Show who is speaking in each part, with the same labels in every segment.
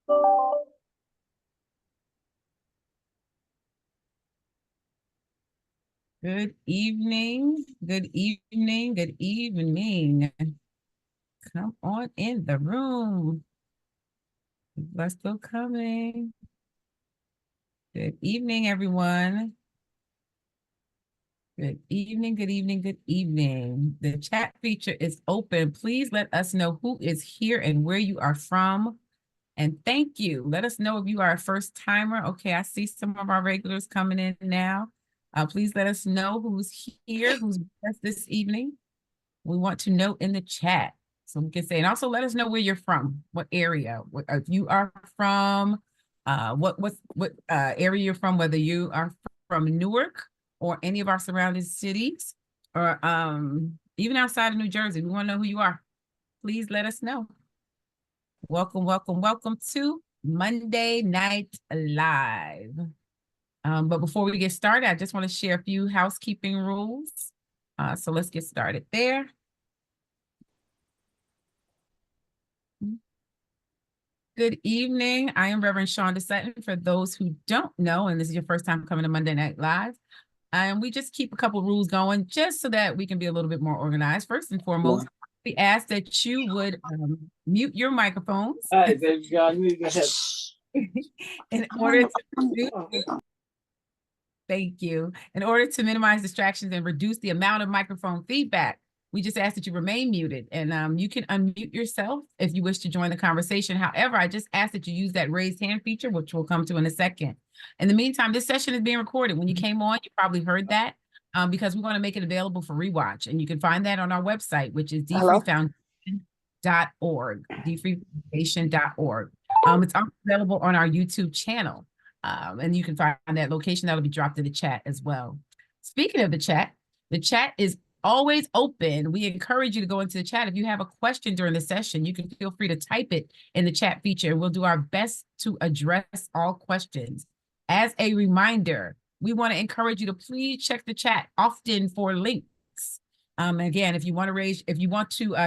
Speaker 1: Good evening, good evening, good evening. Come on in the room. People are still coming. Good evening, everyone. Good evening, good evening, good evening. The chat feature is open. Please let us know who is here and where you are from. And thank you. Let us know if you are a first timer. Okay, I see some of our regulars coming in now. Please let us know who's here, who's with us this evening. We want to know in the chat. So we can say, and also let us know where you're from, what area, if you are from, what area you're from, whether you are from Newark or any of our surrounding cities, or even outside of New Jersey. We want to know who you are. Please let us know. Welcome, welcome, welcome to Monday Night Live. But before we get started, I just want to share a few housekeeping rules. So let's get started there. Good evening. I am Reverend Shonda Sutton. For those who don't know, and this is your first time coming to Monday Night Live, and we just keep a couple rules going just so that we can be a little bit more organized. First and foremost, we ask that you would mute your microphones. All right, baby girl, you go ahead. In order to thank you. In order to minimize distractions and reduce the amount of microphone feedback, we just ask that you remain muted, and you can unmute yourself if you wish to join the conversation. However, I just ask that you use that raised hand feature, which we'll come to in a second. In the meantime, this session is being recorded. When you came on, you probably heard that because we want to make it available for rewatch. And you can find that on our website, which is dfreefoundation.org, dfreefoundation.org. It's also available on our YouTube channel. And you can find that location that'll be dropped in the chat as well. Speaking of the chat is always open. We encourage you to go into the chat. If you have a question during the session, you can feel free to type it in the chat feature. We'll do our best to address all questions. As a reminder, we want to encourage you to please check the chat often for links. Again, if you want to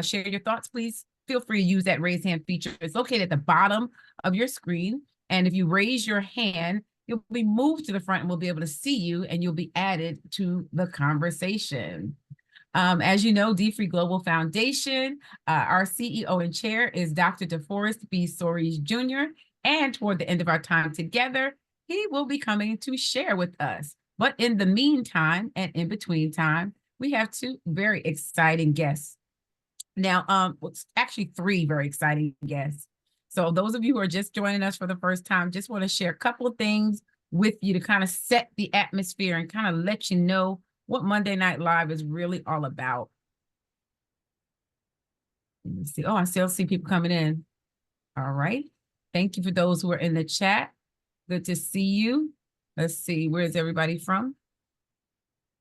Speaker 1: share your thoughts, please feel free to use that raise hand feature. It's located at the bottom of your screen. And if you raise your hand, you'll be moved to the front and we'll be able to see you and you'll be added to the conversation. As you know, DFree Global Foundation, our CEO and chair is Dr. DeForest B. Soaries Jr. And toward the end of our time together, he will be coming to share with us. But in the meantime and in between time, we have two very exciting guests. Now, actually three very exciting guests. So those of you who are just joining us for the first time, just want to share a couple of things with you to kind of set the atmosphere and kind of let you know what Monday Night Live is really all about. Let me see. Oh, I still see people coming in. All right. Thank you for those who are in the chat. Good to see you. Let's see. Where's everybody from?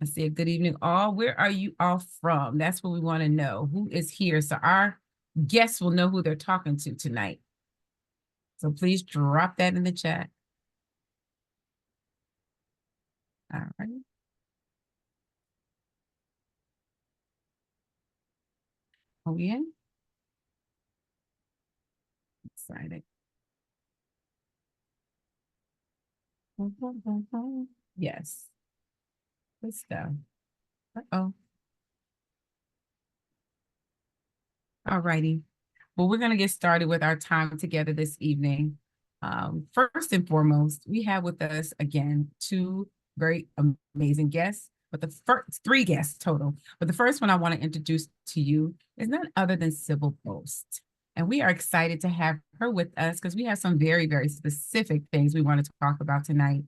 Speaker 1: I see a good evening all. Where are you all from? That's what we want to know. Who is here? So our guests will know who they're talking to tonight. So please drop that in the chat. All right. Are we in? Excited. Yes. Good stuff. Uh-oh. All righty. Well, we're going to get started with our time together this evening. First and foremost, we have with us again two very amazing guests, but the first three guests total. But the first one I want to introduce to you is none other than Sybil Boast. And we are excited to have her with us because we have some very, very specific things we want to talk about tonight.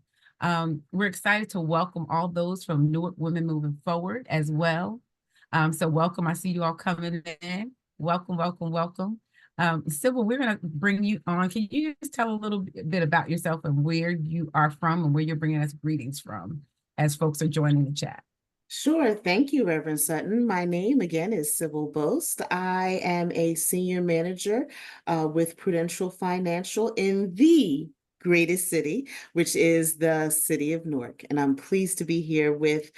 Speaker 1: We're excited to welcome all those from Newark Women Moving Forward as well. So welcome. I see you all coming in. Welcome, welcome, welcome. Sybil, we're going to bring you on. Can you just tell a little bit about yourself and where you are from and where you're bringing us greetings from as folks are joining the chat?
Speaker 2: Sure. Thank you, Reverend Sutton. My name again is Sybil Boast. I am a senior manager with Prudential Financial in the greatest city, which is the city of Newark. And I'm pleased to be here with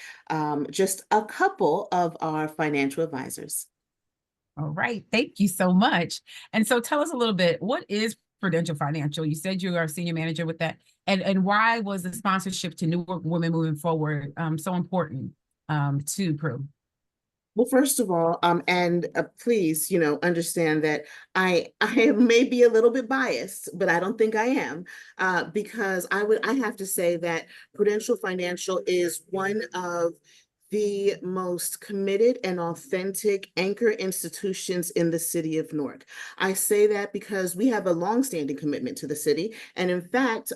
Speaker 2: just a couple of our financial advisors.
Speaker 1: All right. Thank you so much. And so tell us a little bit, what is Prudential Financial? You said you are a senior manager with that. And why was the sponsorship to Newark Women Moving Forward so important to Prue?
Speaker 2: Well, first of all, and please, understand that I may be a little bit biased, but I don't think I am, because I have to say that Prudential Financial is one of the most committed and authentic anchor institutions in the city of Newark. I say that because we have a longstanding commitment to the city, and in fact,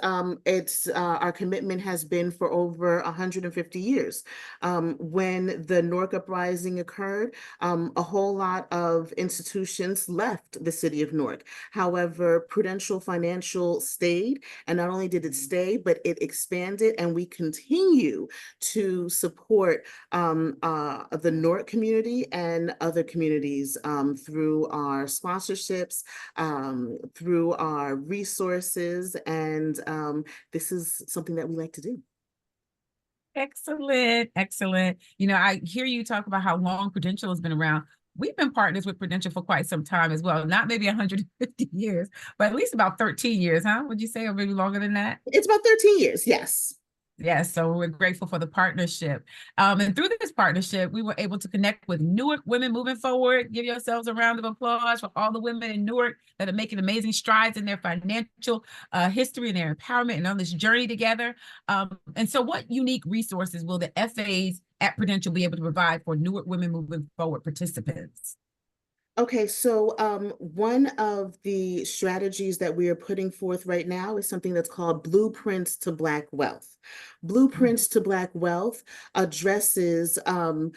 Speaker 2: it's our commitment has been for over 150 years. When the Newark Uprising occurred, a whole lot of institutions left the city of Newark. However, Prudential Financial stayed, and not only did it stay, but it expanded, and we continue to support the Newark community and other communities through our sponsorships, through our resources, and this is something that we like to do.
Speaker 1: Excellent, excellent. I hear you talk about how long Prudential has been around. We've been partners with Prudential for quite some time as well. Not maybe 150 years, but at least about 13 years, huh? Would you say, or maybe longer than that?
Speaker 2: It's about 13 years, yes.
Speaker 1: Yes, so we're grateful for the partnership. And through this partnership, we were able to connect with Newark Women Moving Forward. Give yourselves a round of applause for all the women in Newark that are making amazing strides in their financial history and their empowerment and on this journey together. And so what unique resources will the FAs at Prudential be able to provide for Newark Women Moving Forward participants?
Speaker 2: Okay, so one of the strategies that we are putting forth right now is something that's called Blueprints to Black Wealth. Blueprints to Black Wealth addresses and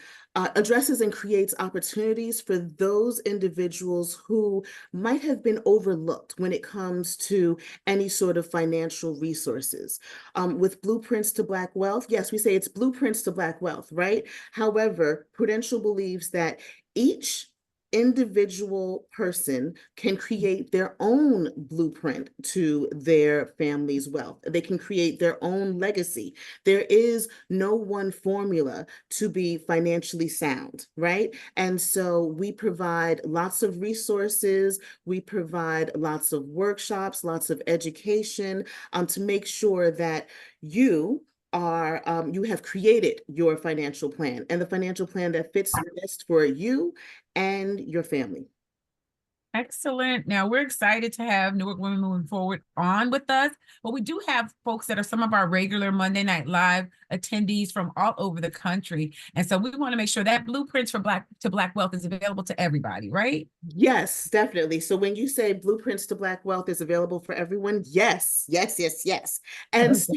Speaker 2: creates opportunities for those individuals who might have been overlooked when it comes to any sort of financial resources. With Blueprints to Black Wealth, yes, we say it's Blueprints to Black Wealth, right? However, Prudential believes that each individual person can create their own blueprint to their family's wealth. They can create their own legacy. There is no one formula to be financially sound, right? And so we provide lots of resources. We provide lots of workshops, lots of education to make sure that you have created your financial plan and the financial plan that fits best for you and your family.
Speaker 1: Excellent. Now we're excited to have Newark Women Moving Forward on with us, but we do have folks that are some of our regular Monday Night Live attendees from all over the country. And so we want to make sure that Blueprints for Black Wealth is available to everybody, right?
Speaker 2: Yes, definitely. So when you say Blueprints to Black Wealth is available for everyone, yes, yes, yes, yes. And so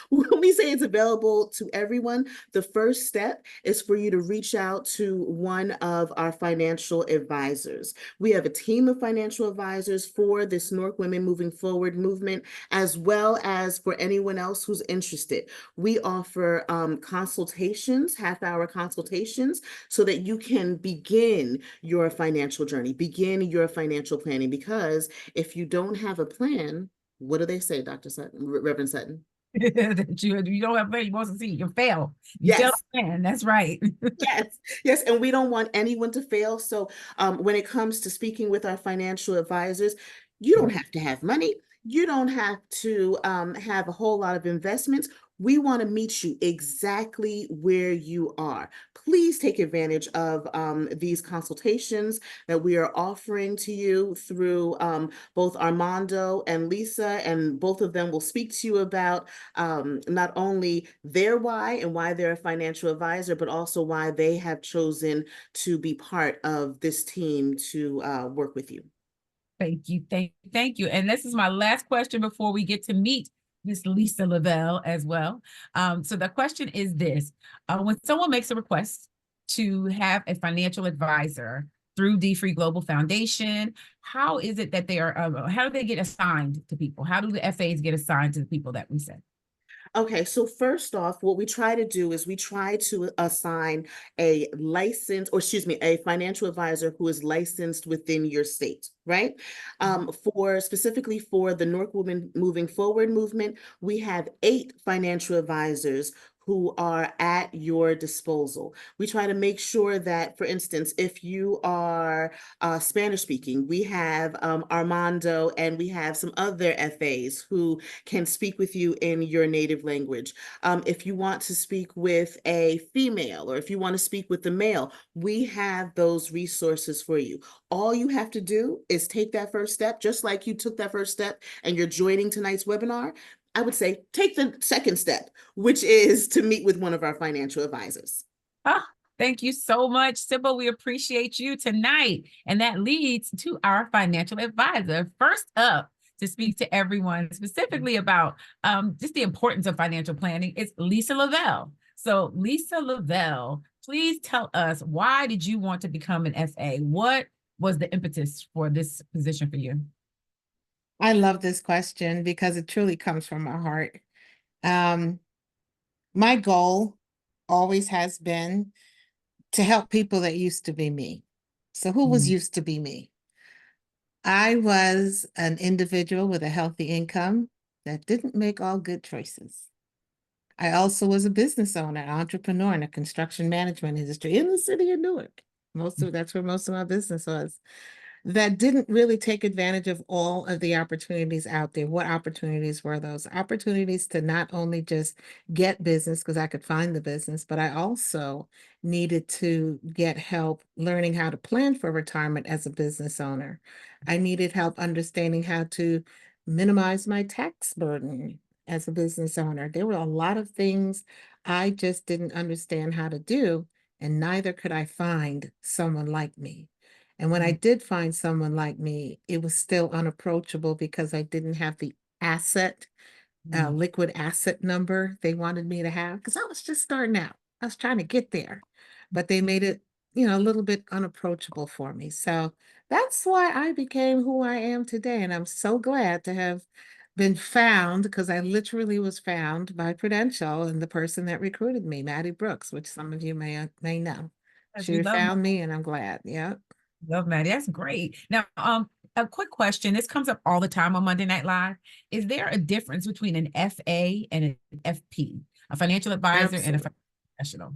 Speaker 2: when we say it's available to everyone, the first step is for you to reach out to one of our financial advisors. We have a team of financial advisors for this Newark Women Moving Forward movement, as well as for anyone else who's interested. We offer consultations, half-hour consultations, so that you can begin your financial journey, begin your financial planning. Because if you don't have a plan, what do they say, Dr. Sutton, Reverend Sutton?
Speaker 1: That you don't have a plan, you want to see, you fail. You fail
Speaker 2: Yes.
Speaker 1: a plan, that's right.
Speaker 2: Yes, yes, and we don't want anyone to fail. So when it comes to speaking with our financial advisors, you don't have to have money. You don't have to have a whole lot of investments. We want to meet you exactly where you are. Please take advantage of these consultations that we are offering to you through both Armando and Lisa, and both of them will speak to you about not only their why and why they're a financial advisor, but also why they have chosen to be part of this team to work with you.
Speaker 1: Thank you, thank you. And this is my last question before we get to meet Miss Lisa Lavelle as well. So the question is this: when someone makes a request to have a financial advisor through D-Free Global Foundation, how is it that they are? How do they get assigned to people? How do the FAs get assigned to the people that we said?
Speaker 2: Okay, so first off, what we try to do is we try to assign a financial advisor who is licensed within your state, right? For specifically for the North Women Moving Forward movement, we have 8 financial advisors who are at your disposal. We try to make sure that, for instance, if you are Spanish speaking, we have Armando and we have some other FAs who can speak with you in your native language. If you want to speak with a female or if you want to speak with the male, we have those resources for you. All you have to do is take that first step, just like you took that first step and you're joining tonight's webinar. I would say take the second step, which is to meet with one of our financial advisors.
Speaker 1: Oh, thank you so much, Sybil. We appreciate you tonight. And that leads to our financial advisor. First up to speak to everyone specifically about just the importance of financial planning is Lisa Lavelle. So Lisa Lavelle, please tell us, why did you want to become an FA? What was the impetus for this position for you?
Speaker 3: I love this question because it truly comes from my heart. My goal always has been to help people that used to be me. So who was used to be me? I was an individual with a healthy income that didn't make all good choices. I also was a business owner, entrepreneur in the construction management industry in the city of Newark. That's where most of my business was. That didn't really take advantage of all of the opportunities out there. What opportunities were those? Opportunities to not only just get business, because I could find the business, but I also needed to get help learning how to plan for retirement as a business owner. I needed help understanding how to minimize my tax burden as a business owner. There were a lot of things I just didn't understand how to do, and neither could I find someone like me. And when I did find someone like me, it was still unapproachable because I didn't have the liquid asset number they wanted me to have, because I was just starting out. I was trying to get there, but they made it, a little bit unapproachable for me. So that's why I became who I am today. And I'm so glad to have been found, because I literally was found by Prudential and the person that recruited me, Maddie Brooks, which some of you may know.
Speaker 1: Yes, we
Speaker 3: She
Speaker 1: love
Speaker 3: found me and I'm glad. Yeah.
Speaker 1: Love Maddie. That's great. Now, a quick question. This comes up all the time on Monday Night Live. Is there a difference between an FA and an FP, a financial advisor and a
Speaker 3: Absolutely.
Speaker 1: professional?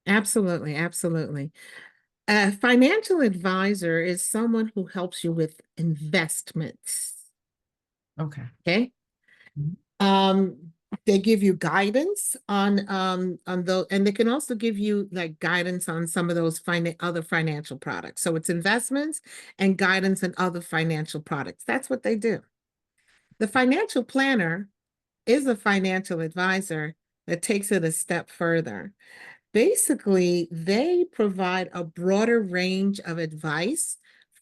Speaker 3: Absolutely. Absolutely. A financial advisor is someone who helps you with investments.
Speaker 1: Okay.
Speaker 3: Okay.
Speaker 1: Mhm.
Speaker 3: They give you guidance on those, and they can also give you like guidance on some of those other financial products. So it's investments and guidance on other financial products. That's what they do. The financial planner is a financial advisor that takes it a step further. Basically, they provide a broader range of advice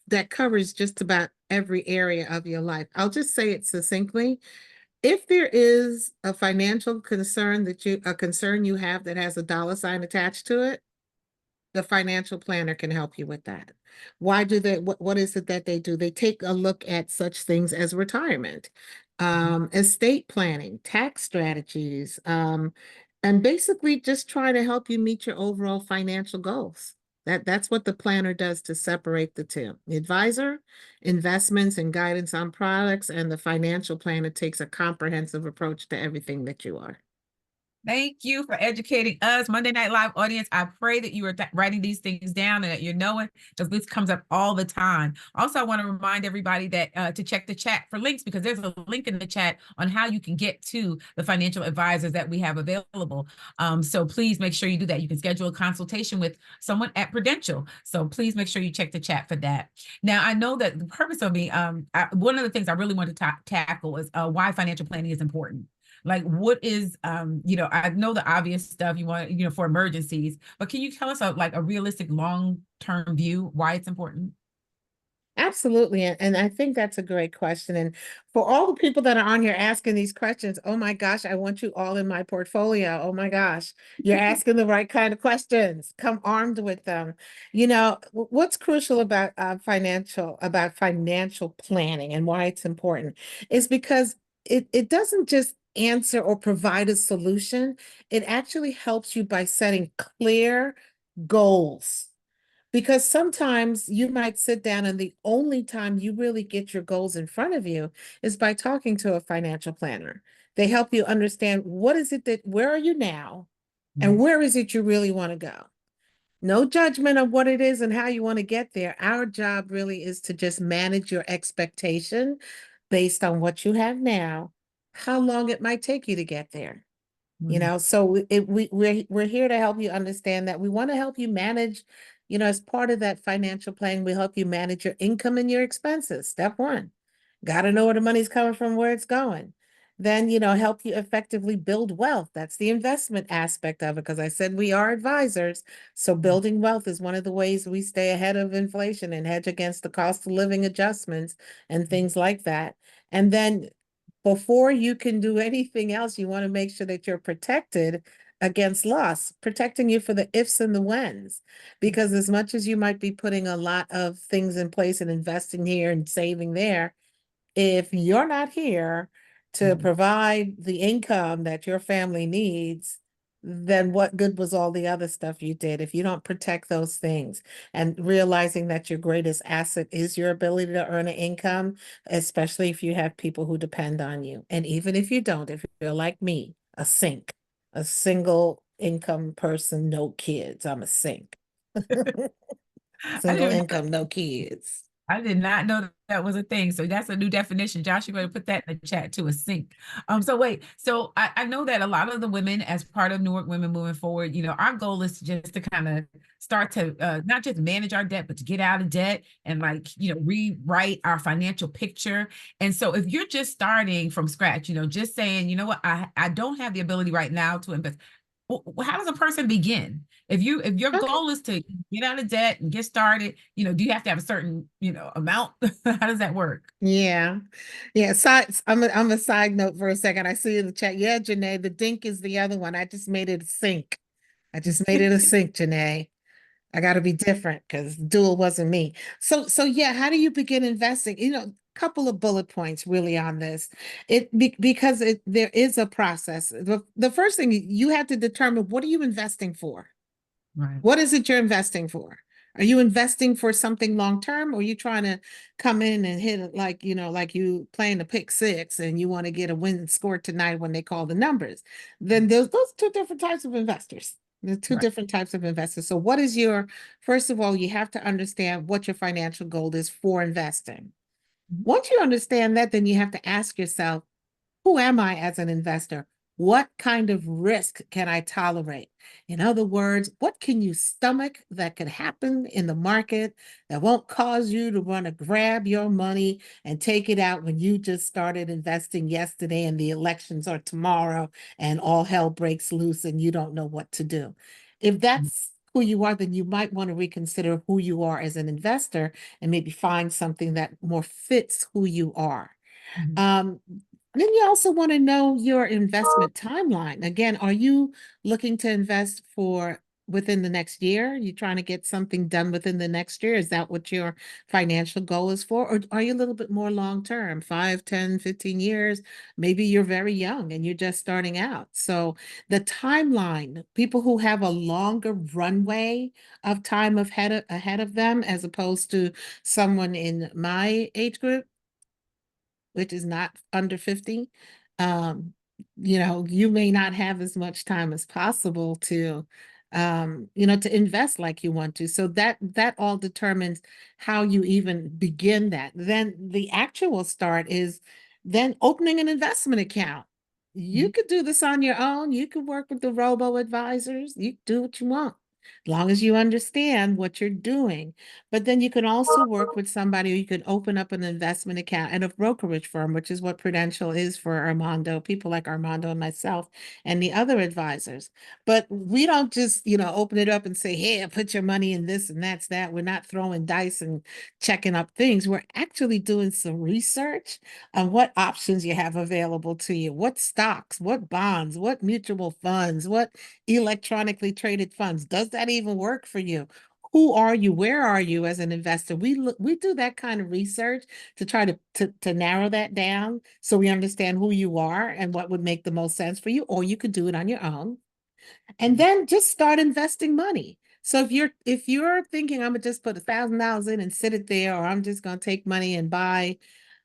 Speaker 3: that covers just about every area of your life. I'll just say it succinctly. If there is a financial concern a concern you have that has a dollar sign attached to it, the financial planner can help you with that. Why do they, what is it that they do? They take a look at such things as retirement, estate planning, tax strategies, and basically just try to help you meet your overall financial goals. That's what the planner does to separate the two. The advisor, investments and guidance on products, and the financial planner takes a comprehensive approach to everything that you are.
Speaker 1: Thank you for educating us, Monday Night Live audience. I pray that you are writing these things down and that you're knowing, because this comes up all the time. Also, I want to remind everybody that to check the chat for links, because there's a link in the chat on how you can get to the financial advisors that we have available. So please make sure you do that. You can schedule a consultation with someone at Prudential. So please make sure you check the chat for that. Now, I know that the purpose of me, one of the things I really want to tackle is why financial planning is important. Like, what is, I know the obvious stuff you want, for emergencies, but can you tell us like a realistic long-term view, why it's important?
Speaker 3: Absolutely. And I think that's a great question. And for all the people that are on here asking these questions, oh my gosh, I want you all in my portfolio. Oh my gosh, you're asking the right kind of questions. Come armed with them. What's crucial about financial planning and why it's important is because it doesn't just answer or provide a solution. It actually helps you by setting clear goals. Because sometimes you might sit down and the only time you really get your goals in front of you is by talking to a financial planner. They help you understand what is it that, where are you now? And
Speaker 1: Right.
Speaker 3: where is it you really want to go? No judgment of what it is and how you want to get there. Our job really is to just manage your expectation based on what you have now, how long it might take you to get there.
Speaker 1: Mm.
Speaker 3: So we're here to help you understand that. We want to help you manage, as part of that financial plan, we help you manage your income and your expenses. Step one, got to know where the money's coming from, where it's going. Then, help you effectively build wealth. That's the investment aspect of it, because I said we are advisors. So building wealth is one of the ways we stay ahead of inflation and hedge against the cost of living adjustments and things like that. And then before you can do anything else, you want to make sure that you're protected against loss, protecting you for the ifs and the whens. Because as much as you might be putting a lot of things in place and investing here and saving there, if you're not here to
Speaker 1: Mhm.
Speaker 3: provide the income that your family needs, then what good was all the other stuff you did if you don't protect those things? And realizing that your greatest asset is your ability to earn an income, especially if you have people who depend on you. And even if you don't, if you're like me, a sink, a single income person, no kids, I'm a sink.
Speaker 1: I
Speaker 3: Single
Speaker 1: didn't even know
Speaker 3: income, no kids.
Speaker 1: I did not know that that was a thing. So that's a new definition. Josh, you're going to put that in the chat to a sink. So wait, so I know that a lot of the women, as part of Newark Women Moving Forward, our goal is just to kind of start to not just manage our debt, but to get out of debt and rewrite our financial picture. And so if you're just starting from scratch, just saying, you know what, I don't have the ability right now to invest. How does a person begin? If your
Speaker 3: Okay.
Speaker 1: goal is to get out of debt and get started, do you have to have a certain, amount? How does that work?
Speaker 3: Yeah. Yeah. I'm a side note for a second. I see in the chat. Yeah, Janae, the dink is the other one. I just made it a sink. I just made it a sink, Janae. I got to be different because dual wasn't me. So yeah, how do you begin investing? Couple of bullet points really on this. Because there is a process. The first thing you have to determine, what are you investing for?
Speaker 1: Right.
Speaker 3: What is it you're investing for? Are you investing for something long term, or are you trying to come in and hit it like you playing a pick six and you want to get a win score tonight when they call the numbers? Then there's those two different types of investors. There's two
Speaker 1: Right.
Speaker 3: different types of investors. So first of all, you have to understand what your financial goal is for investing.
Speaker 1: Mhm.
Speaker 3: Once you understand that, then you have to ask yourself, who am I as an investor? What kind of risk can I tolerate? In other words, what can you stomach that could happen in the market that won't cause you to want to grab your money and take it out when you just started investing yesterday and the elections are tomorrow and all hell breaks loose and you don't know what to do? If that's who you are, then you might want to reconsider who you are as an investor and maybe find something that more fits who you are.
Speaker 1: Mhm.
Speaker 3: Um, then you also want to know your investment timeline. Again, are you looking to invest for within the next year? You trying to get something done within the next year? Is that what your financial goal is for? Or are you a little bit more long term, 5, 10, 15 years? Maybe you're very young and you're just starting out. So the timeline, people who have a longer runway of time ahead of them, as opposed to someone in my age group, which is not under 50, you may not have as much time as possible to invest like you want to. So that all determines how you even begin that. Then the actual start is then opening an investment account. You
Speaker 1: Mhm.
Speaker 3: could do this on your own. You could work with the robo advisors. You do what you want, as long as you understand what you're doing. But then you can also work with somebody, or you can open up an investment account at a brokerage firm, which is what Prudential is for Armando, people like Armando and myself and the other advisors. But we don't just, open it up and say, hey, put your money in this and that's that. We're not throwing dice and checking up things. We're actually doing some research on what options you have available to you, what stocks, what bonds, what mutual funds, what electronically traded funds. Does that even work for you? Who are you? Where are you as an investor? We do that kind of research to try to narrow that down so we understand who you are and what would make the most sense for you, or you could do it on your own. And then just start investing money. So if you're thinking I'm gonna just put $1,000 in and sit it there, or I'm just gonna take money and buy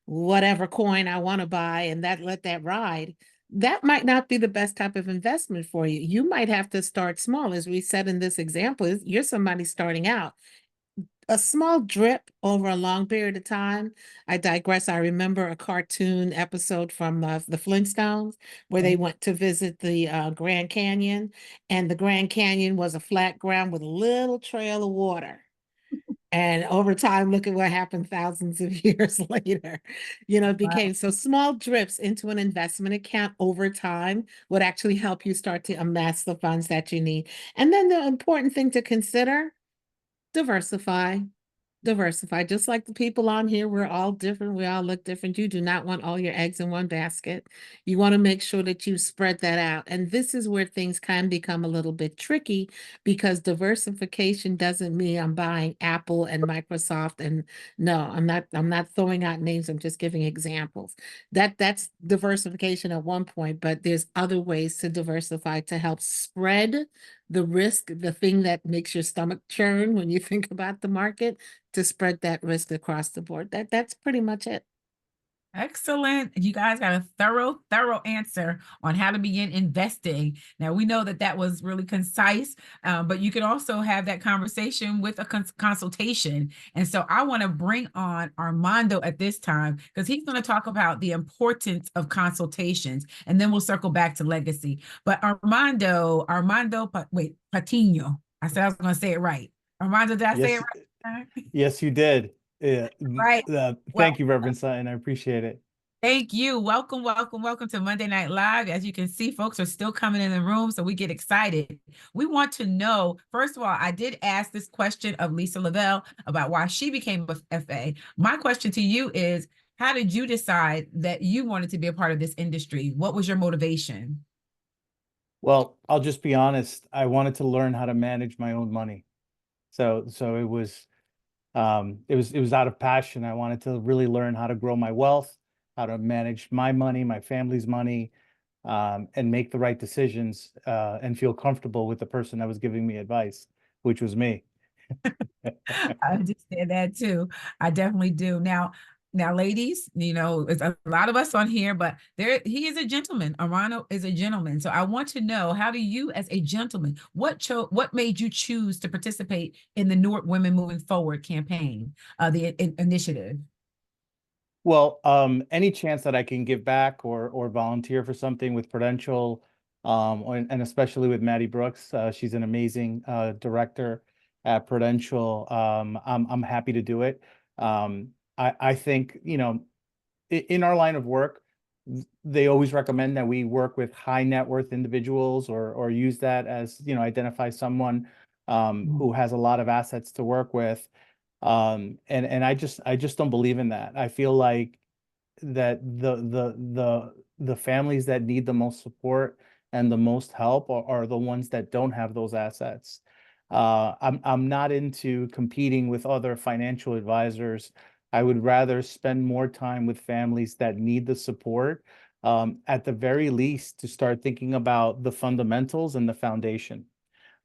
Speaker 3: whatever coin I want to buy and let that ride, that might not be the best type of investment for you. You might have to start small. As we said in this example, you're somebody starting out. A small drip over a long period of time. I digress. I remember a cartoon episode from the Flintstones where they
Speaker 1: Okay.
Speaker 3: went to visit the Grand Canyon, and the Grand Canyon was a flat ground with a little trail of water. And over time, look at what happened thousands of years later. It
Speaker 1: Wow.
Speaker 3: became so small drips into an investment account over time would actually help you start to amass the funds that you need. And then the important thing to consider, diversify. Diversify, just like the people on here, we're all different. We all look different. You do not want all your eggs in one basket. You want to make sure that you spread that out. And this is where things can become a little bit tricky, because diversification doesn't mean I'm buying Apple and Microsoft. And no, I'm not throwing out names. I'm just giving examples. That's diversification at one point, but there's other ways to diversify to help spread the risk, the thing that makes your stomach churn when you think about the market, to spread that risk across the board. That's pretty much it.
Speaker 1: Excellent. You guys got a thorough answer on how to begin investing. Now, we know that that was really concise, but you can also have that conversation with a consultation. And so I want to bring on Armando at this time because he's going to talk about the importance of consultations, and then we'll circle back to legacy. But wait, Patino. I said I was going to say it right. Armando, did I say it
Speaker 4: Yes,
Speaker 1: right?
Speaker 4: yes, you did.
Speaker 1: Right. Well,
Speaker 4: Thank you, Reverend Sutton. I appreciate it.
Speaker 1: thank you. Welcome to Monday Night Live. As you can see, folks are still coming in the room, so we get excited. We want to know, first of all, I did ask this question of Lisa Lavelle about why she became a FA. My question to you is, how did you decide that you wanted to be a part of this industry? What was your motivation?
Speaker 4: Well, I'll just be honest. I wanted to learn how to manage my own money. So it was out of passion. I wanted to really learn how to grow my wealth, how to manage my money, my family's money, and make the right decisions, and feel comfortable with the person that was giving me advice, which was me.
Speaker 1: I understand that too. I definitely do. Now, ladies, it's a lot of us on here, but he is a gentleman. Armando is a gentleman. So I want to know, how do you, as a gentleman, what made you choose to participate in the Newark Women Moving Forward campaign, the initiative?
Speaker 4: Well, any chance that I can give back or volunteer for something with Prudential, and especially with Maddie Brooks, she's an amazing director at Prudential. I'm happy to do it. I think, in our line of work, they always recommend that we work with high net worth individuals, or use that as, identify someone who has a lot of assets to work with. And I just don't believe in that. I feel like that the families that need the most support and the most help are the ones that don't have those assets. I'm not into competing with other financial advisors. I would rather spend more time with families that need the support, at the very least, to start thinking about the fundamentals and the foundation.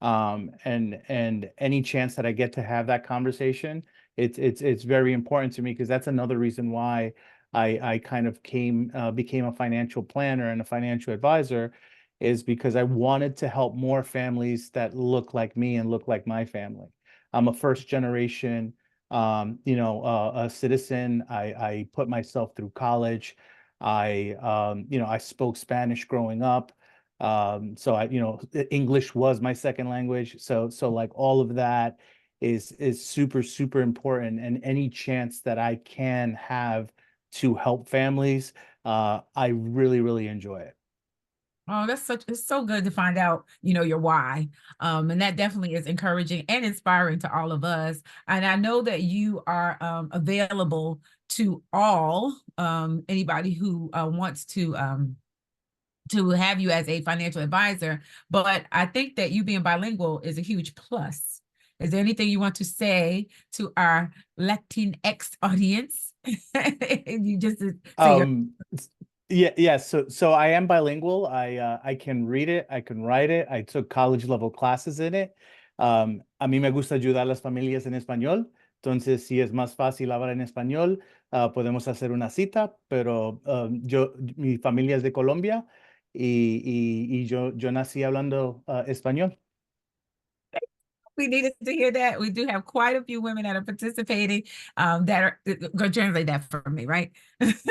Speaker 4: And any chance that I get to have that conversation, it's very important to me, because that's another reason why I kind of became a financial planner and a financial advisor, is because I wanted to help more families that look like me and look like my family. I'm a first generation, a citizen. I put myself through college. I spoke Spanish growing up. So English was my second language. So like all of that is super, super important. And any chance that I can have to help families, I really, really enjoy it.
Speaker 1: Oh, it's so good to find out, your why. And that definitely is encouraging and inspiring to all of us. And I know that you are available to all, anybody who wants to have you as a financial advisor, but I think that you being bilingual is a huge plus. Is there anything you want to say to our Latinx audience? You just say your
Speaker 4: Yeah. So I am bilingual. I can read it, I can write it. I took college level classes in it. A mí me gusta ayudar a las familias en español. Entonces, si es más fácil hablar en español, podemos hacer una cita, pero mi familia es de Colombia y yo nací hablando español.
Speaker 1: We needed to hear that. We do have quite a few women that are participating that are going to translate that for me, right? This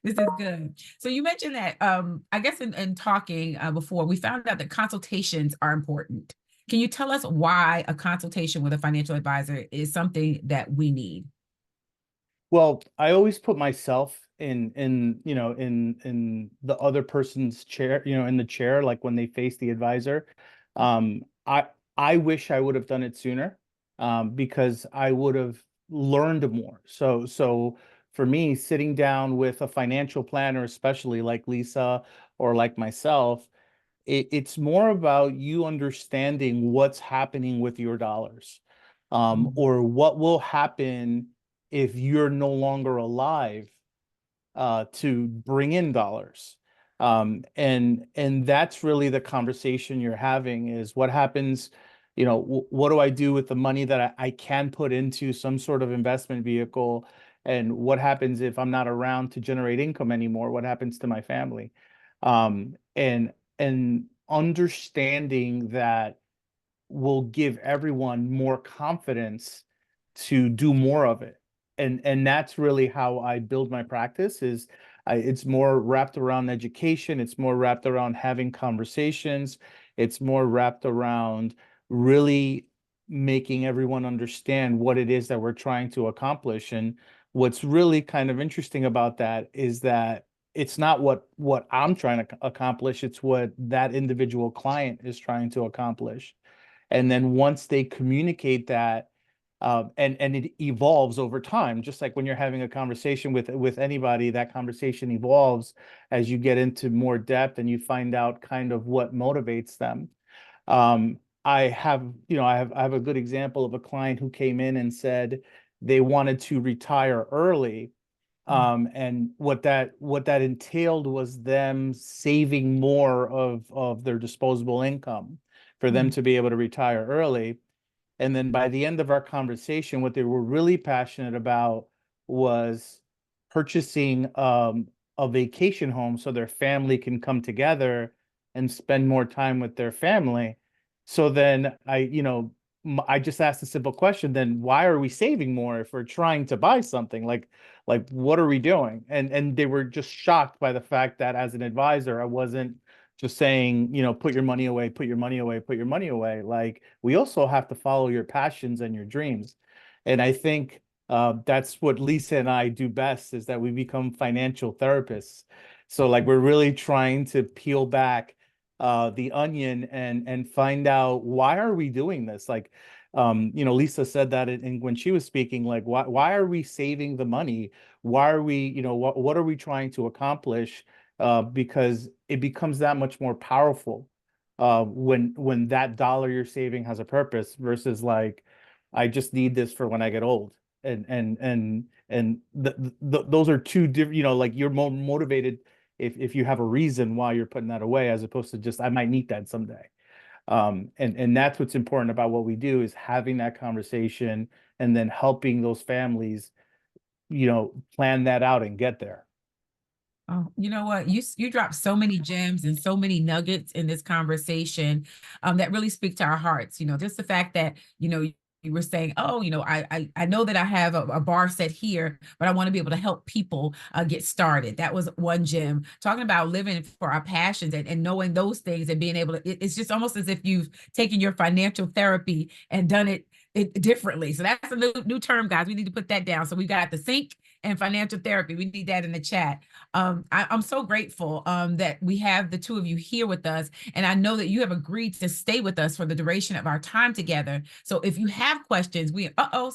Speaker 1: is good. So you mentioned that, I guess in talking before, we found out that consultations are important. Can you tell us why a consultation with a financial advisor is something that we need?
Speaker 4: Well, I always put myself in you know in the other person's chair, in the chair, like when they face the advisor. Um, I I wish I would have done it sooner, because I would have learned more. So for me, sitting down with a financial planner, especially like Lisa or like myself, it's more about you understanding what's happening with your dollars, or what will happen if you're no longer alive, to bring in dollars. And that's really the conversation you're having, is what happens, what do I do with the money that I can put into some sort of investment vehicle? And what happens if I'm not around to generate income anymore? What happens to my family? And understanding that will give everyone more confidence to do more of it. And that's really how I build my practice. It's more wrapped around education. It's more wrapped around having conversations. It's more wrapped around really making everyone understand what it is that we're trying to accomplish. And what's really kind of interesting about that is that it's not what I'm trying to accomplish, it's what that individual client is trying to accomplish. And then once they communicate that, and it evolves over time, just like when you're having a conversation with anybody, that conversation evolves as you get into more depth and you find out kind of what motivates them. I have a good example of a client who came in and said they wanted to retire early. And what that entailed was them saving more of their disposable income for them to be able to retire early. And then by the end of our conversation, what they were really passionate about was purchasing a vacation home so their family can come together and spend more time with their family. So then I just asked a simple question, then why are we saving more if we're trying to buy something? Like what are we doing? And they were just shocked by the fact that as an advisor, I wasn't just saying, put your money away, put your money away, put your money away. Like we also have to follow your passions and your dreams. And I think that's what Lisa and I do best, is that we become financial therapists. So like we're really trying to peel back the onion and find out, why are we doing this? Like, Lisa said that when she was speaking, like, why are we saving the money? Why are we, what are we trying to accomplish? Because it becomes that much more powerful when that dollar you're saving has a purpose, versus like, I just need this for when I get old. And those are two different, like you're more motivated if you have a reason why you're putting that away, as opposed to just, I might need that someday. And that's what's important about what we do, is having that conversation and then helping those families, plan that out and get there.
Speaker 1: Oh, you know what? You dropped so many gems and so many nuggets in this conversation that really speak to our hearts. Just the fact that, you were saying, oh, I know that I have a bar set here, but I want to be able to help people get started. That was one gem. Talking about living for our passions and knowing those things and being able to, it's just almost as if you've taken your financial therapy and done it differently. So that's a new term, guys. We need to put that down. So we got the sync and financial therapy. We need that in the chat. I'm so grateful that we have the two of you here with us. And I know that you have agreed to stay with us for the duration of our time together. So if you have questions,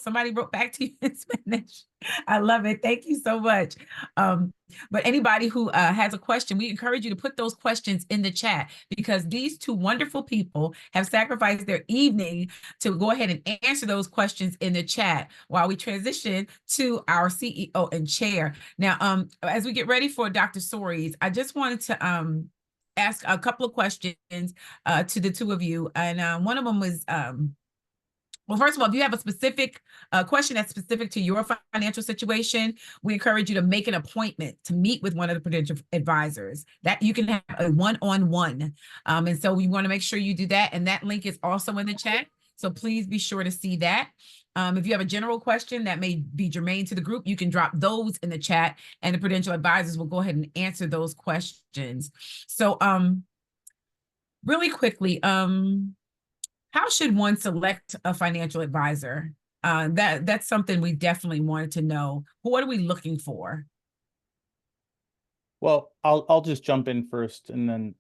Speaker 1: somebody wrote back to you in Spanish. I love it. Thank you so much. But anybody who has a question, we encourage you to put those questions in the chat, because these two wonderful people have sacrificed their evening to go ahead and answer those questions in the chat while we transition to our CEO and chair. Now, as we get ready for Dr. Soaries, I just wanted to ask a couple of questions to the two of you. And one of them was, well, first of all, if you have a specific question that's specific to your financial situation, we encourage you to make an appointment to meet with one of the Prudential advisors. That you can have a one-on-one. And so we want to make sure you do that. And that link is also in the chat. So please be sure to see that. If you have a general question that may be germane to the group, you can drop those in the chat and the Prudential advisors will go ahead and answer those questions. So really quickly, how should one select a financial advisor? That's something we definitely wanted to know. What are we looking for?
Speaker 4: Well, I'll just jump in first, and then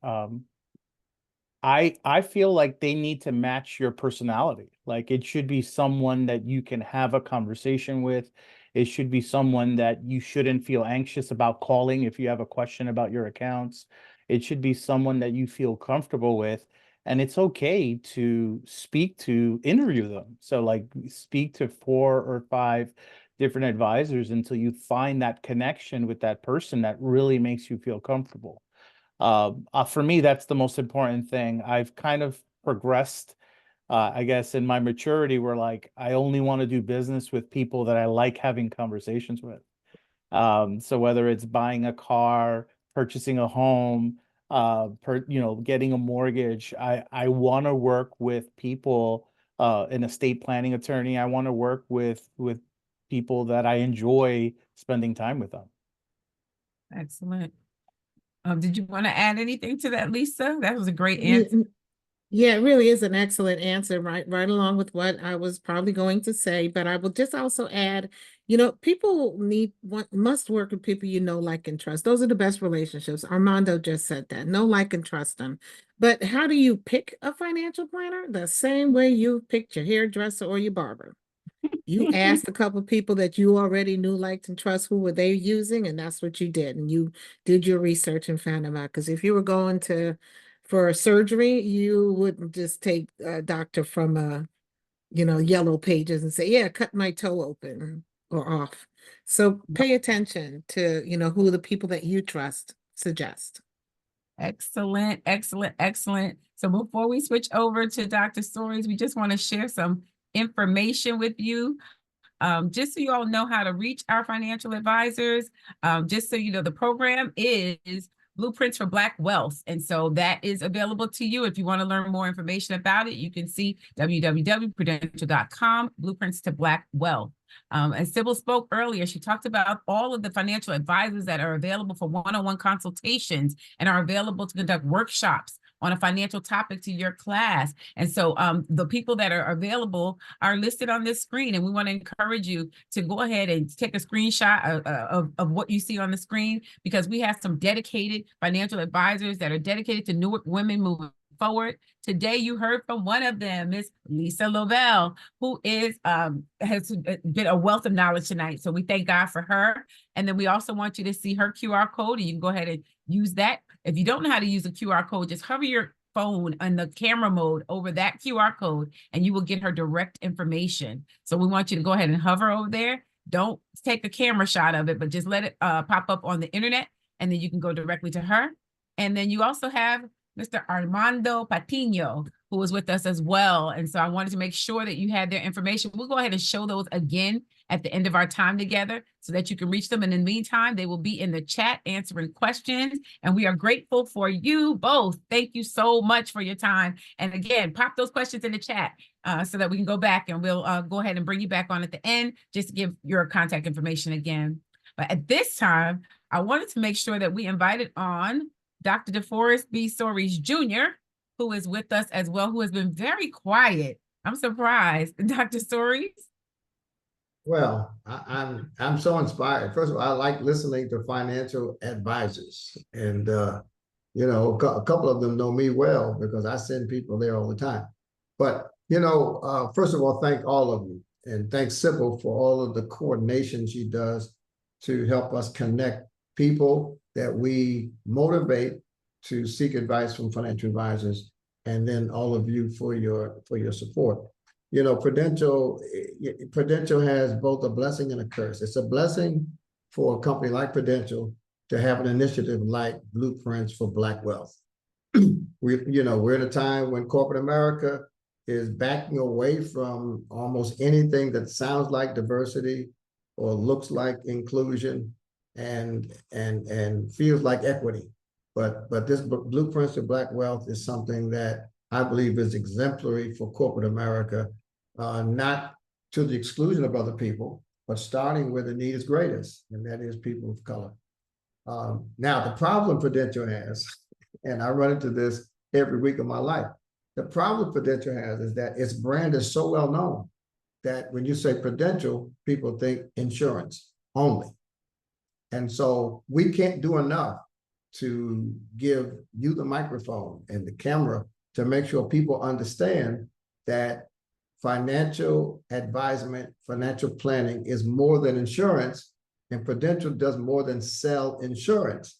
Speaker 4: I feel like they need to match your personality. Like, it should be someone that you can have a conversation with. It should be someone that you shouldn't feel anxious about calling if you have a question about your accounts. It should be someone that you feel comfortable with. And it's okay to interview them. So like, speak to 4 or 5 different advisors until you find that connection with that person that really makes you feel comfortable. For me, that's the most important thing. I've kind of progressed, I guess, in my maturity, where like, I only want to do business with people that I like having conversations with. So whether it's buying a car, purchasing a home, getting a mortgage, I want to work with people, an estate planning attorney. I want to work with people that I enjoy spending time with them.
Speaker 1: Excellent. Did you want to add anything to that, Lisa? That was a great answer.
Speaker 3: Yeah, it really is an excellent answer, right along with what I was probably going to say. But I will just also add, people must work with people you know, like, and trust. Those are the best relationships. Armando just said that. Know, like, and trust them. But how do you pick a financial planner? The same way you picked your hairdresser or your barber. You asked a couple of people that you already knew, liked, and trust, who were they using, and that's what you did. And you did your research and found them out. Because if you were going for a surgery, you wouldn't just take a doctor from Yellow Pages and say, yeah, cut my toe open or off. So pay attention to, who the people that you trust suggest.
Speaker 1: Excellent, excellent, excellent. So before we switch over to Dr. Stories, we just want to share some information with you. Just so you all know how to reach our financial advisors. Just so you know, the program is Blueprints for Black Wealth. And so that is available to you. If you want to learn more information about it, you can see www.prudential.com, Blueprints to Black Wealth. As Sybil spoke earlier, she talked about all of the financial advisors that are available for one-on-one consultations and are available to conduct workshops on a financial topic to your class. And so the people that are available are listed on this screen, and we want to encourage you to go ahead and take a screenshot of what you see on the screen, because we have some dedicated financial advisors that are dedicated to Newark women moving forward. Today, you heard from one of them, Miss Lisa Lovell, who has been a wealth of knowledge tonight. So we thank God for her. And then we also want you to see her QR code, and you can go ahead and use that. If you don't know how to use a QR code, just hover your phone on the camera mode over that QR code, and you will get her direct information. So we want you to go ahead and hover over there. Don't take a camera shot of it, but just let it pop up on the internet, and then you can go directly to her. And then you also have Mr. Armando Patino, who was with us as well. And so I wanted to make sure that you had their information. We'll go ahead and show those again at the end of our time together so that you can reach them. And in the meantime, they will be in the chat answering questions. And we are grateful for you both. Thank you so much for your time. And again, pop those questions in the chat so that we can go back, and we'll go ahead and bring you back on at the end just to give your contact information again. But at this time, I wanted to make sure that we invited on Dr. DeForest B. Soaries Jr., who is with us as well, who has been very quiet. I'm surprised. Dr. Soaries?
Speaker 5: Well, I'm so inspired. First of all, I like listening to financial advisors, and a couple of them know me well because I send people there all the time. But first of all, thank all of you, and thanks Sybil for all of the coordination she does to help us connect people that we motivate to seek advice from financial advisors, and then all of you for your support. Prudential has both a blessing and a curse. It's a blessing for a company like Prudential to have an initiative like Blueprints for Black Wealth. we're in a time when corporate America is backing away from almost anything that sounds like diversity or looks like inclusion and feels like equity. But this Blueprints to Black Wealth is something that I believe is exemplary for corporate America, not to the exclusion of other people, but starting where the need is greatest, and that is people of color. Now, the problem Prudential has, and I run into this every week of my life, the problem Prudential has is that its brand is so well known that when you say Prudential, people think insurance only. And so we can't do enough to give you the microphone and the camera to make sure people understand that financial advisement, financial planning is more than insurance, and Prudential does more than sell insurance.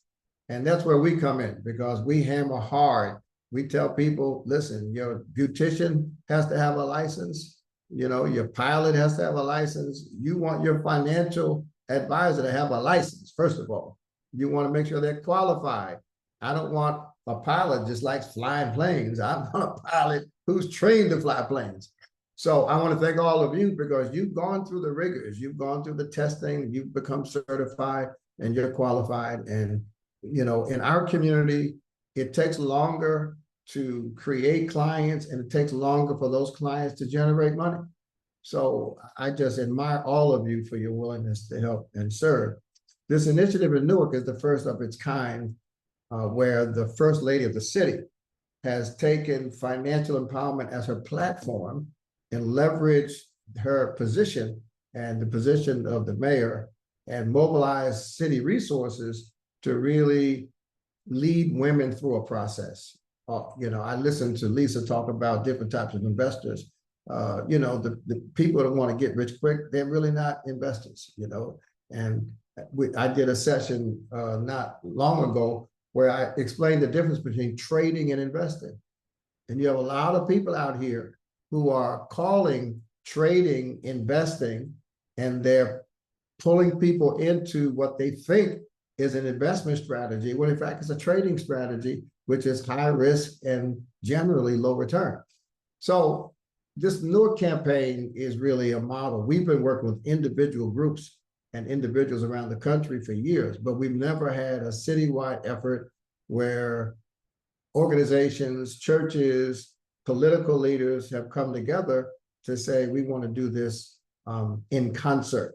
Speaker 5: And that's where we come in, because we hammer hard. We tell people, listen, your beautician has to have a license, your pilot has to have a license. You want your financial advisor to have a license, first of all. You want to make sure they're qualified. I don't want a pilot just likes flying planes. I want a pilot who's trained to fly planes. So I want to thank all of you, because you've gone through the rigors, you've gone through the testing, you've become certified, and you're qualified. And, in our community, it takes longer to create clients, and it takes longer for those clients to generate money. So I just admire all of you for your willingness to help and serve. This initiative in Newark is the first of its kind, where the First Lady of the city has taken financial empowerment as her platform and leveraged her position and the position of the mayor and mobilized city resources to really lead women through a process. I listened to Lisa talk about different types of investors. The people that want to get rich quick, they're really not investors, and I did a session not long ago where I explained the difference between trading and investing. And you have a lot of people out here who are calling trading investing, and they're pulling people into what they think is an investment strategy, when in fact it's a trading strategy, which is high risk and generally low return. So this Newark campaign is really a model. We've been working with individual groups and individuals around the country for years, but we've never had a citywide effort where organizations, churches, political leaders have come together to say, we want to do this in concert.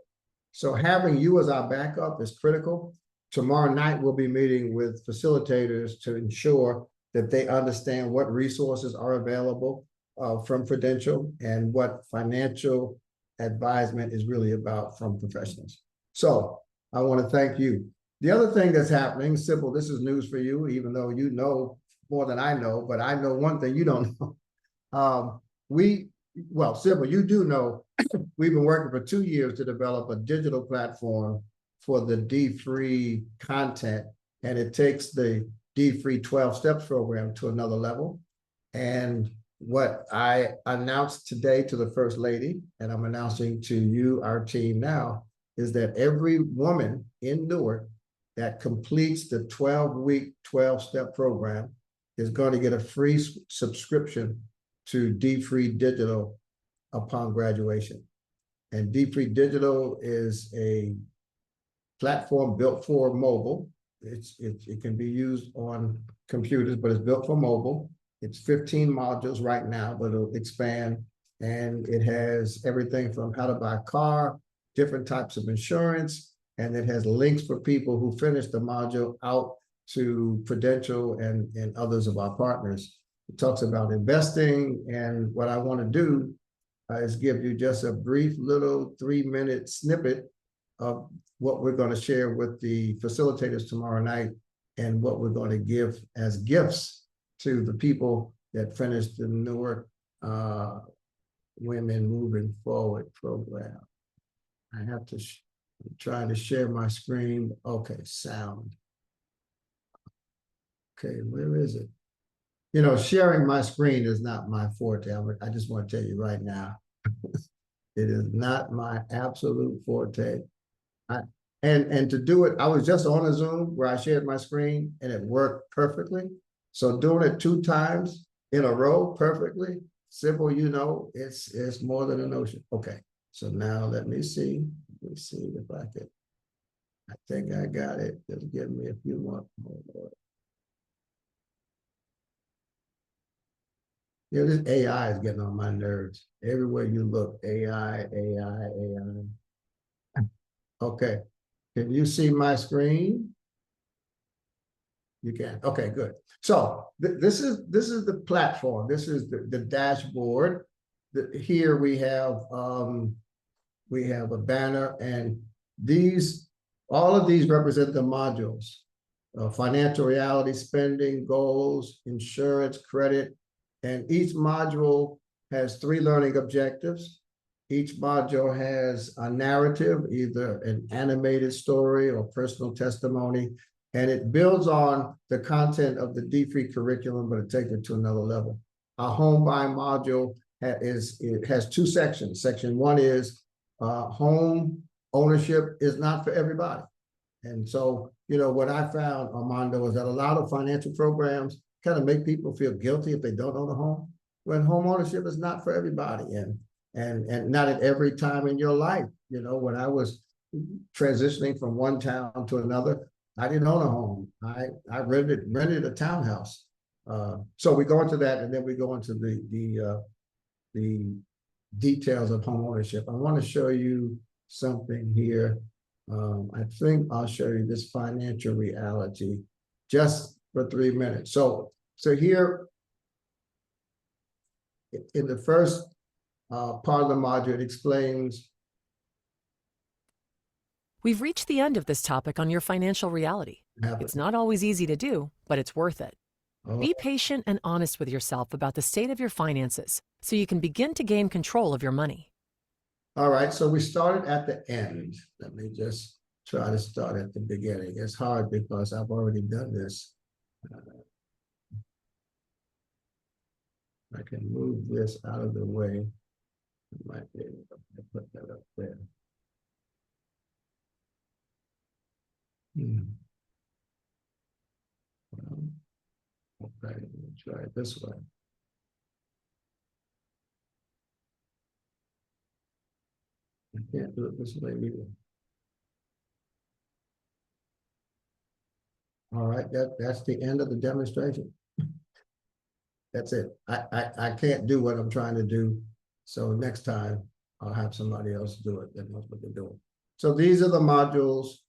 Speaker 5: So having you as our backup is critical. Tomorrow night, we'll be meeting with facilitators to ensure that they understand what resources are available from Prudential and what financial advisement is really about from professionals. So I want to thank you. The other thing that's happening, Sybil, this is news for you, even though you know more than I know, but I know one thing you don't know. Sybil, you do know, we've been working for 2 years to develop a digital platform for the D-Free content, and it takes the D-Free 12 Steps program to another level. And what I announced today to the First Lady, and I'm announcing to you, our team now, is that every woman in Newark that completes the 12-week 12-step program is going to get a free subscription to D-Free Digital upon graduation. And D-Free Digital is a platform built for mobile. It can be used on computers, but it's built for mobile. It's 15 modules right now, but it'll expand. And it has everything from how to buy a car, different types of insurance, and it has links for people who finish the module out to Prudential and others of our partners. It talks about investing, and what I want to do is give you just a brief little 3-minute snippet of what we're going to share with the facilitators tomorrow night and what we're going to give as gifts to the people that finished the Newark Women Moving Forward program. I have to, I'm trying to share my screen. Okay, sound. Okay, where is it? Sharing my screen is not my forte. I just want to tell you right now, it is not my absolute forte. And to do it, I was just on a Zoom where I shared my screen and it worked perfectly. So doing it 2 times in a row perfectly, simple, you know, it's more than a notion. Okay, so now let me see if I can. I think I got it. Just give me a few more. Yeah, this AI is getting on my nerves. Everywhere you look, AI. Okay, can you see my screen? You can. Okay, good. So this is the platform. This is the dashboard. Here we have a banner, and all of these represent the modules: financial reality, spending, goals, insurance, credit, and each module has 3 learning objectives. Each module has a narrative, either an animated story or personal testimony, and it builds on the content of the D3 curriculum, but it takes it to another level. Our home buying module has 2 sections. Section 1 is home ownership is not for everybody. And so, you know, what I found, Armando, is that a lot of financial programs kind of make people feel guilty if they don't own a home, when home ownership is not for everybody, and not at every time in your life. You know, when I was transitioning from one town to another, I didn't own a home. I rented a townhouse. So we go into that, and then we go into the details of home ownership. I want to show you something here. I think I'll show you this financial reality just for 3 minutes. So here in the first part of the module, it explains.
Speaker 6: We've reached the end of this topic on your financial reality. It's not always easy to do, but it's worth it. Be patient and honest with yourself about the state of your finances so you can begin to gain control of your money.
Speaker 5: All right, so we started at the end. Let me just try to start at the beginning. It's hard because I've already done this. I can move this out of the way. I might be able to put that up there. Well, okay, let me try it this way. I can't do it this way either. All right, that's the end of the demonstration. That's it. I can't do what I'm trying to do. So next time I'll have somebody else do it that knows what they're doing. So these are the modules.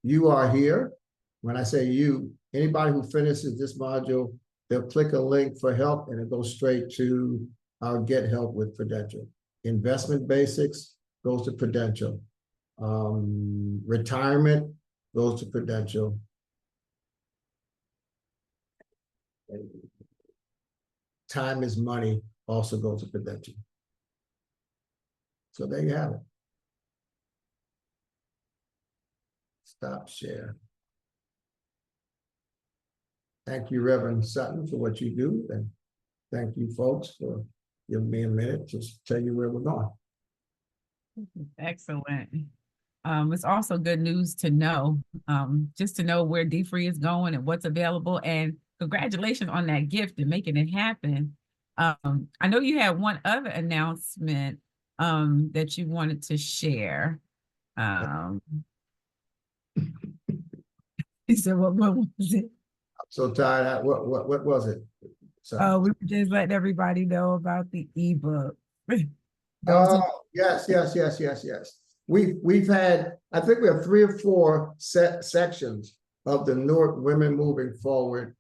Speaker 5: You are here. When I say you, anybody who finishes this module, they'll click a link for help, and it goes straight to our Get Help with Prudential. Investment Basics goes to Prudential. Retirement goes to Prudential. Time is Money also goes to Prudential. So there you have it. Stop share. Thank you, Reverend Sutton, for what you do, and thank you, folks, for giving me a minute to tell you where we're going.
Speaker 1: Excellent. It's also good news to know, just to know where D3 is going and what's available. And congratulations on that gift and making it happen. I know you had one other announcement that you wanted to share. He said, what was it?
Speaker 5: I'm so tired. What was it?
Speaker 1: Oh, we were just letting everybody know about the ebook.
Speaker 5: Oh, yes. We've had, I think we have 3 or 4 sections of the Newark Women Moving Forward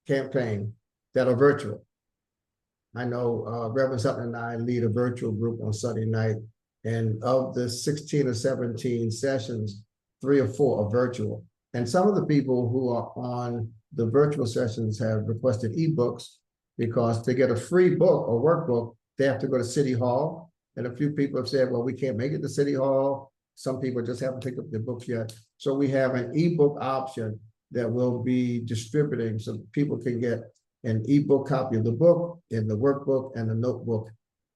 Speaker 5: campaign that are virtual. I know Reverend Sutton and I lead a virtual group on Sunday night, and of the 16 or 17 sessions, 3 or 4 are virtual. And some of the people who are on the virtual sessions have requested ebooks, because to get a free book or workbook, they have to go to City Hall. And a few people have said, well, we can't make it to City Hall. Some people just haven't picked up their books yet. So we have an ebook option that we'll be distributing, so people can get an ebook copy of the book and the workbook and the notebook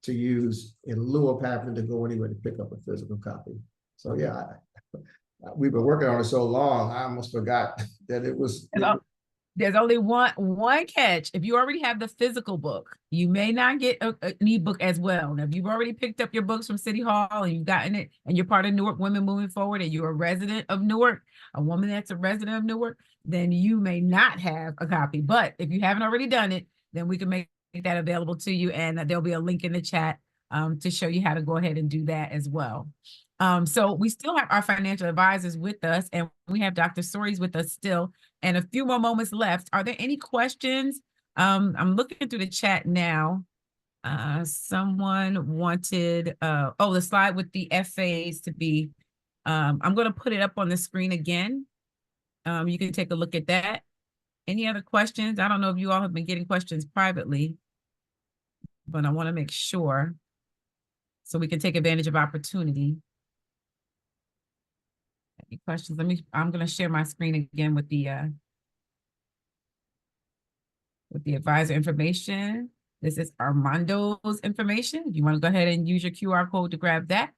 Speaker 5: to use in lieu of having to go anywhere to pick up a physical copy. So yeah, we've been working on it so long, I almost forgot that it was.
Speaker 1: There's only one catch. If you already have the physical book, you may not get an ebook as well. Now, if you've already picked up your books from City Hall and you've gotten it, and you're part of Newark Women Moving Forward, and you're a resident of Newark, a woman that's a resident of Newark, then you may not have a copy. But if you haven't already done it, then we can make that available to you, and there'll be a link in the chat to show you how to go ahead and do that as well. So we still have our financial advisors with us, and we have Dr. Soaries with us still, and a few more moments left. Are there any questions? I'm looking through the chat now. Someone wanted, the slide with the FAs to be, I'm going to put it up on the screen again. You can take a look at that. Any other questions? I don't know if you all have been getting questions privately, but I want to make sure so we can take advantage of opportunity. Any questions? I'm going to share my screen again with the advisor information. This is Armando's information. If you want to go ahead and use your QR code to grab that.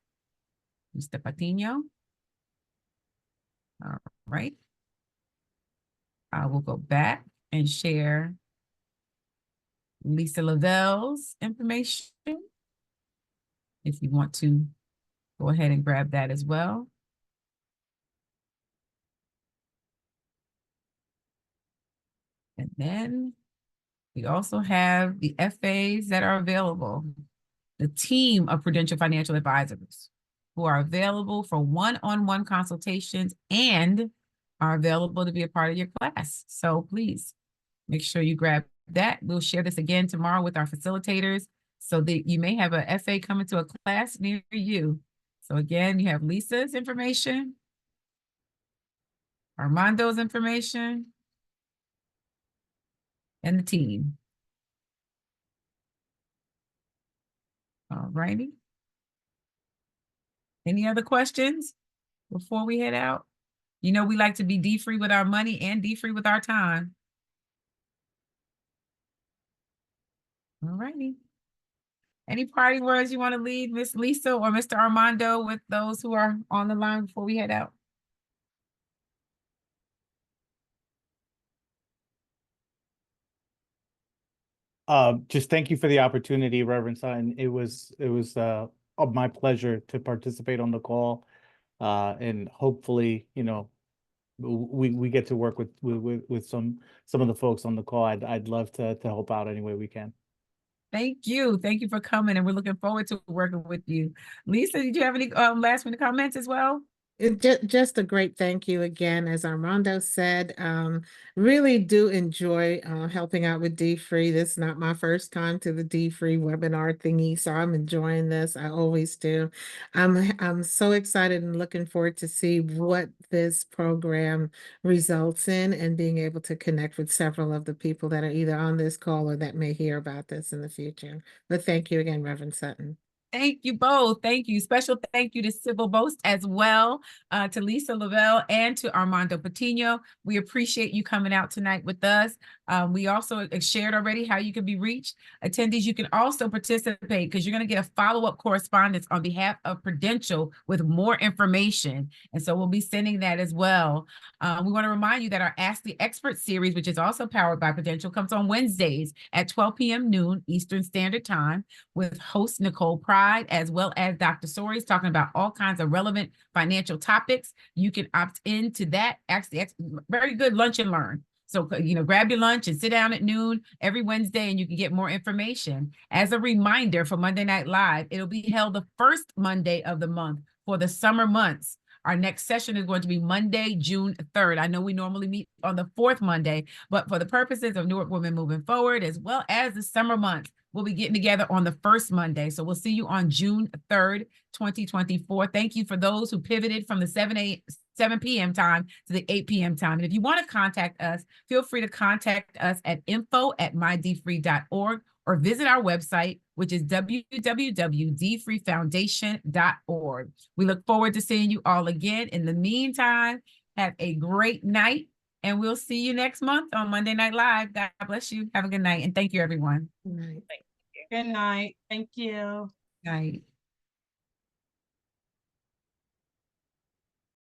Speaker 1: Mr. Patino. All right. I will go back and share Lisa Lavelle's information. If you want to go ahead and grab that as well. And then we also have the FAs that are available, the team of Prudential Financial Advisors who are available for one-on-one consultations and are available to be a part of your class. So please make sure you grab that. We'll share this again tomorrow with our facilitators so that you may have a FA coming to a class near you. So again, you have Lisa's information, Armando's information, and the team. All righty. Any other questions before we head out? You know, we like to be D-free with our money and D-free with our time. All righty. Any parting words you want to leave, Miss Lisa or Mr. Armando, with those who are on the line before we head out?
Speaker 4: Just thank you for the opportunity, Reverend Sutton. It was my pleasure to participate on the call, and hopefully, you know, we get to work with some of the folks on the call. I'd love to help out any way we can.
Speaker 1: Thank you for coming, and we're looking forward to working with you. Lisa, did you have any last minute comments as well?
Speaker 3: Just a great thank you again. As Armando said, really do enjoy helping out with D-Free. This is not my first time to the D-Free webinar thingy, so I'm enjoying this. I always do. I'm so excited and looking forward to see what this program results in, and being able to connect with several of the people that are either on this call or that may hear about this in the future. But thank you again, Reverend Sutton.
Speaker 1: Thank you both. Thank you. Special thank you to Sybil Boast as well, to Lisa Lavelle, and to Armando Patino. We appreciate you coming out tonight with us. We also shared already how you can be reached. Attendees, you can also participate because you're going to get a follow-up correspondence on behalf of Prudential with more information. And so we'll be sending that as well. We want to remind you that our Ask the Expert series, which is also powered by Prudential, comes on Wednesdays at 12 p.m. noon Eastern Standard Time with host Nicole Pride, as well as Dr. Soaries, talking about all kinds of relevant financial topics. You can opt into that. Actually, very good lunch and learn. So, you know, grab your lunch and sit down at noon every Wednesday, and you can get more information. As a reminder, for Monday Night Live, it'll be held the first Monday of the month for the summer months. Our next session is going to be Monday, June 3rd. I know we normally meet on the fourth Monday, but for the purposes of Newark Women Moving Forward, as well as the summer months, we'll be getting together on the first Monday. So we'll see you on June 3rd, 2024. Thank you for those who pivoted from the 7 p.m. time to the 8 p.m. time. And if you want to contact us, feel free to contact us at info@mydfree.org or visit our website, which is www.dfreefoundation.org. We look forward to seeing you all again. In the meantime, have a great night, and we'll see you next month on Monday Night Live. God bless you. Have a good night, and thank you, everyone.
Speaker 3: Good night.
Speaker 7: Good night. Thank you.
Speaker 1: Night.